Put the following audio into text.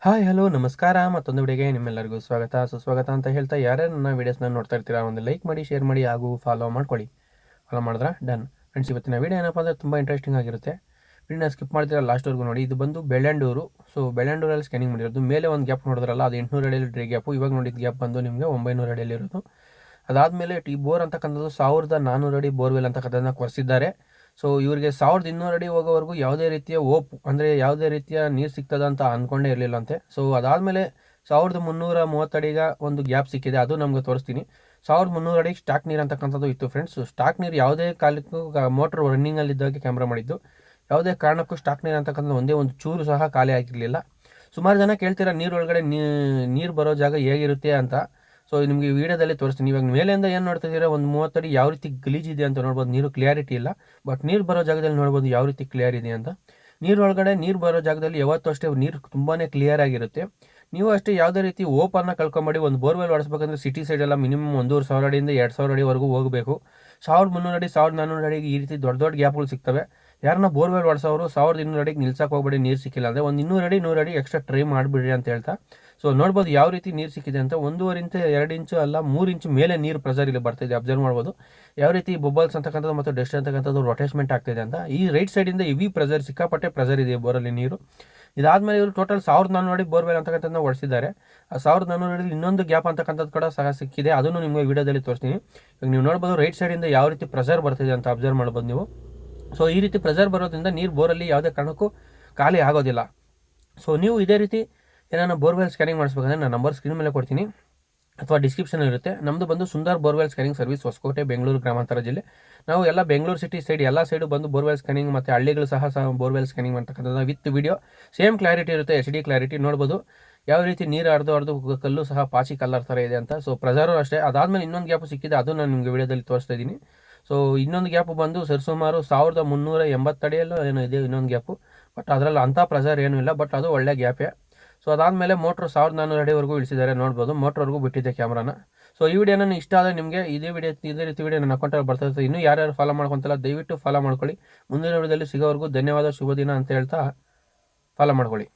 Hi hello ನಮಸ್ಕಾರ ಮತ್ತೊಂದು ವಿಡಿಯೋಗೆ ನಿಮ್ಮೆಲ್ಲರಿಗೂ ಸ್ವಾಗತ ಸುಸ್ವಾಗತ ಅಂತ ಹೇಳ್ತಾ ಯಾರ್ಯಾರು ನನ್ನ ವೀಡಿಯೋಸ್ನ ನೋಡ್ತಾ ಇರ್ತೀರಾ ಒಂದು ಲೈಕ್ ಮಾಡಿ ಶೇರ್ ಮಾಡಿ ಹಾಗೂ ಫಾಲೋ ಮಾಡ್ಕೊಳ್ಳಿ. ಫಾಲೋ ಮಾಡಿದ್ರೆ ಡನ್. ಫ್ರೆಂಡ್ಸ್, ಇವತ್ತಿನ ವೀಡಿಯೋ ಏನಪ್ಪ ಅಂದರೆ ತುಂಬ ಇಂಟ್ರೆಸ್ಟಿಂಗ್ ಆಗಿರುತ್ತೆ. ವಿಡಿಯೋನ ಸ್ಕಿಪ್ ಮಾಡ್ತೀರಾ ಲಾಸ್ಟ್ವರೆಗೂ ನೋಡಿ. ಇದು ಬಂದು ಬೆಳ್ಳಂಡೂರು. ಸೊ ಬೆಳ್ಳಂಡೂರಲ್ಲಿ ಸ್ಕ್ಯಾನಿಂಗ್ ಮಾಡಿರೋದು. ಮೇಲೆ ಒಂದು ಗ್ಯಾಪ್ ನೋಡಿದ್ರಲ್ಲ, ಅದು 800 ಅಡಿಯಲ್ಲಿ ಡ್ರೈ ಗ್ಯಾಪು. ಇವಾಗ ನೋಡಿದ ಗ್ಯಾಪ್ ಬಂದು ನಿಮಗೆ 900 ಅಡಿಯಲ್ಲಿರೋದು. ಅದಾದಮೇಲೆ ಈ ಬೋರ್ ಅಂತಕ್ಕಂಥದ್ದು 1400 ಅಡಿ ಬೋರ್ವೆಲ್ ಅಂತಕ್ಕಂಥದ್ದನ್ನ ಕೊರೆಸಿದ್ದಾರೆ. ಸೊ ಇವರಿಗೆ 1200 ಅಡಿ ಹೋಗೋವರೆಗೂ ಯಾವುದೇ ರೀತಿಯ ಅಂದರೆ ಯಾವುದೇ ರೀತಿಯ ನೀರು ಸಿಗ್ತದ ಅಂತ ಅಂದ್ಕೊಂಡೇ ಇರಲಿಲ್ಲ ಅಂತೆ. ಸೊ ಅದಾದಮೇಲೆ 1330 ಅಡಿಗೆ ಒಂದು ಗ್ಯಾಪ್ ಸಿಕ್ಕಿದೆ, ಅದು ನಮಗೆ ತೋರಿಸ್ತೀನಿ. 1300 ಅಡಿಗೆ ಸ್ಟಾಕ್ ನೀರು ಅಂತಕ್ಕಂಥದ್ದು ಇತ್ತು ಫ್ರೆಂಡ್ಸ್. ಸ್ಟಾಕ್ ನೀರು ಯಾವುದೇ ಕಾಲಕ್ಕೂ ಮೋಟ್ರ್ ರನ್ನಿಂಗಲ್ಲಿದ್ದಾಗೆ ಕ್ಯಾಮ್ರಾ ಮಾಡಿದ್ದು, ಯಾವುದೇ ಕಾರಣಕ್ಕೂ ಸ್ಟಾಕ್ ನೀರು ಅಂತಕ್ಕಂಥ ಒಂದೇ ಒಂದು ಚೂರು ಸಹ ಖಾಲಿ ಆಗಿರಲಿಲ್ಲ. ಸುಮಾರು ಜನ ಕೇಳ್ತೀರಾ ನೀರೊಳಗಡೆ ನೀರು ಬರೋ ಜಾಗ ಹೇಗಿರುತ್ತೆ ಅಂತ. ಸೊ ನಿಮಗೆ ಈ ವಿಡಿಯೋದಲ್ಲಿ ತೋರಿಸ್ತೀನಿ. ಇವಾಗ ಮೇಲಿಂದ ಏನು ನೋಡ್ತಾ ಇದ್ದೀರಾ, ಒಂದು 30 ಅಡಿ ಯಾವ ರೀತಿ ಗಲೀಜಿದೆ ಅಂತ ನೋಡ್ಬೋದು. ನೀರು ಕ್ಲಿಯಾರಿಟಿ ಇಲ್ಲ, ಬಟ್ ನೀರು ಬರೋ ಜಾಗದಲ್ಲಿ ನೋಡ್ಬೋದು ಯಾವ ರೀತಿ ಕ್ಲಿಯರ್ ಇದೆ ಅಂತ. ನೀರೊಳಗಡೆ ನೀರು ಬರೋ ಜಾಗದಲ್ಲಿ ಯಾವತ್ತೂ ಅಷ್ಟೇ ನೀರು ತುಂಬಾ ಕ್ಲಿಯರ್ ಆಗಿರುತ್ತೆ. ನೀವು ಅಷ್ಟೇ ಯಾವುದೇ ರೀತಿ ಓಪನ್ನ ಕಳ್ಕೊಂಬೇಡಿ. ಒಂದು ಬೋರ್ವೆಲ್ ಹೊಡಿಸ್ಬೇಕಂದ್ರೆ ಸಿಟಿ ಸೈಡೆಲ್ಲ ಮಿನಿಮಮ್ 1500 ಅಡಿಯಿಂದ 2000 ಅಡಿವರೆಗೂ ಹೋಗಬೇಕು. 1300 ಅಡಿ 1400 ಅಡಿಗೆ ಈ ರೀತಿ ದೊಡ್ಡ ದೊಡ್ಡ ಗ್ಯಾಪ್ಗಳು ಸಿಗ್ತವೆ. ಯಾರನ್ನ ಬೋರ್ವೆಲ್ ಹೊಡ್ಸೋರು 1200 ಅಡಿಗೆ ನಿಲ್ಸಕ್ಕೆ ಹೋಗ್ಬೇಡಿ. ನೀರು ಸಿಕ್ಕಿಲ್ಲ ಅಂದರೆ ಒಂದು 200 ಅಡಿ 100 ಅಡಿ ಎಕ್ಸ್ಟ್ರಾ ಟ್ರೈ ಮಾಡಿಬಿಡ್ರಿ ಅಂತ ಹೇಳ್ತಾ. ಸೊ ನೋಡ್ಬೋದು ಯಾವ ರೀತಿ ನೀರು ಸಿಕ್ಕಿದೆ ಅಂತ. 1.5 ಇಂಚು 2 ಇಂಚು ಅಲ್ಲ 3 ಇಂಚು ಮೇಲೆ ನೀರು ಪ್ರೆಸರ್ ಇಲ್ಲಿ ಬರ್ತಿದೆ. ಅಬ್ಸರ್ವ್ ಮಾಡ್ಬೋದು ಯಾವ ರೀತಿ ಬಬಲ್ಸ್ ಅಂತಕ್ಕಂಥದ್ದು ಮತ್ತು ಡಸ್ಟ್ ಅಂತಕ್ಕಂಥದ್ದು ರೊಟೇಸ್ಮೆಂಟ್ ಆಗ್ತಿದೆ ಅಂತ. ಈ ರೈಟ್ ಸೈಡಿಂದ ಹೆವಿ ಪ್ರೆಸರ್, ಸಿಕ್ಕಾಪಟ್ಟೆ ಪ್ರೆಸರ್ ಇದೆ ಬೋರಲ್ಲಿ ನೀರು. ಇದಾದಮೇಲೆ ಇವರು ಟೋಟಲ್ 1400 ಅಡಿ ಬೋರ್ವೆಲ್ ಅಂತಕ್ಕಂಥದ್ದನ್ನ ಹೊಡಿಸಿದ್ದಾರೆ. ಆ 1400 ಅಡಿ ಇನ್ನೊಂದು ಗ್ಯಾಪ್ ಅಂತಕ್ಕಂಥದ್ದು ಕೂಡ ಸಹ ಸಿಕ್ಕಿದೆ, ಅದನ್ನು ನಿಮಗೆ ವಿಡಿಯೋದಲ್ಲಿ ತೋರಿಸ್ತೀನಿ. ಇವಾಗ ನೀವು ನೋಡ್ಬೋದು ರೈಟ್ ಸೈಡಿಂದ ಯಾವ ರೀತಿ ಪ್ರೆಸರ್ ಬರ್ತಿದೆ ಅಂತ ಅಬ್ಸರ್ವ್ ಮಾಡ್ಬೋದು ನೀವು. ಸೊ ಈ ರೀತಿ ಪ್ರೆಸರ್ ಬರೋದ್ರಿಂದ ನೀರು ಬೋರಲ್ಲಿ ಯಾವುದೇ ಕಾರಣಕ್ಕೂ ಖಾಲಿ ಆಗೋದಿಲ್ಲ. ಸೊ ನೀವು ಇದೇ ರೀತಿ ಏನಾದ್ರು ಬೋರ್ವೆಲ್ ಸ್ಕ್ಯಾನಿಂಗ್ ಮಾಡಿಸ್ಬೇಕಂದ್ರೆ ನಾನು ನಂಬರ್ ಸ್ಕ್ರೀನ್ ಮೇಲೆ ಕೊಡ್ತೀನಿ ಅಥವಾ ಡಿಸ್ಕ್ರಿಪ್ಷನ್ ಇರುತ್ತೆ. ನಮ್ಮದು ಬಂದು Sundar borewell scanning service, Hosakote, Bengaluru ಗ್ರಾಮಾಂತರ ಜಿಲ್ಲೆ. ನಾವು ಎಲ್ಲ ಬೆಂಗಳೂರು ಸಿಟಿ ಸೈಡ್ ಎಲ್ಲ ಸೈಡು ಬಂದು ಬೋರ್ವೆಲ್ ಸ್ಕ್ಯಾನಿಂಗ್ ಮತ್ತು ಹಳ್ಳಿಗಳು ಸಹ ಬೋರ್ವೆಲ್ ಸ್ಕ್ಯಾನಿಂಗ್ ಮಾಡ್ತಕ್ಕಂಥದ್ದು ವಿತ್ ವಿಡಿಯೋ. ಸೇಮ್ ಕ್ಲಾರಿಟಿ ಇರುತ್ತೆ, HD ಕ್ಲಾರಿಟಿ. ನೋಡ್ಬೋದು ಯಾವ ರೀತಿ ನೀರು ಅರ್ದು ಕಲ್ಲು ಸಹ ಪಾಚಿ ಕಲ್ಲರ್ ಥರ ಇದೆ ಅಂತ. ಸೊ ಪ್ರೆಸರು ಅಷ್ಟೇ. ಅದಾದಮೇಲೆ ಇನ್ನೊಂದು ಗ್ಯಾಪ್ ಸಿಕ್ಕಿದೆ, ಅದು ನಾನು ನಿಮಗೆ ವಿಡಿಯೋದಲ್ಲಿ ತೋರಿಸ್ತಾ ಇದ್ದೀನಿ. ಸೊ ಇನ್ನೊಂದು ಗ್ಯಾಪ್ ಬಂದು ಸರಿಸುಮಾರು 1380 ಅಡಿಯಲ್ಲೂ ಏನೋ ಇದೆ ಇನ್ನೊಂದು ಗ್ಯಾಪು. ಬಟ್ ಅದರಲ್ಲಿ ಅಂಥ ಪ್ರೆಸರ್ ಏನೂ ಇಲ್ಲ, ಬಟ್ ಅದು ಒಳ್ಳೆ ಗ್ಯಾಪೇ. ಸೊ ಅದಾದಮೇಲೆ ಮೋಟ್ರು 1400 ಅಡಿವರೆಗೂ ಇಳಿಸಿದ್ದಾರೆ. ನೋಡ್ಬೋದು ಮೋಟ್ರ್ವರೆಗೂ ಬಿಟ್ಟಿದೆ ಕ್ಯಾಮ್ರಾನ. ಸೊ ಈ ವಿಡಿಯೋ ನಾನು ಇಷ್ಟ ಆದರೆ ನಿಮಗೆ ಇದೇ ರೀತಿ ವಿಡಿಯೋ ನನ್ನ ಅಕೌಂಟಲ್ಲಿ ಬರ್ತಾ ಇರ್ತದೆ. ಇನ್ನೂ ಯಾರ್ಯಾರು ಫಾಲೋ ಮಾಡ್ಕೊತಲ್ಲ ದಯವಿಟ್ಟು ಫಾಲೋ ಮಾಡ್ಕೊಳ್ಳಿ. ಮುಂದಿನ ವಿಡಿಯೋದಲ್ಲಿ ಸಿಗೋವರೆಗೂ ಧನ್ಯವಾದ, ಶುಭ ದಿನ ಅಂತ ಹೇಳ್ತಾ ಫಾಲೋ ಮಾಡ್ಕೊಳ್ಳಿ.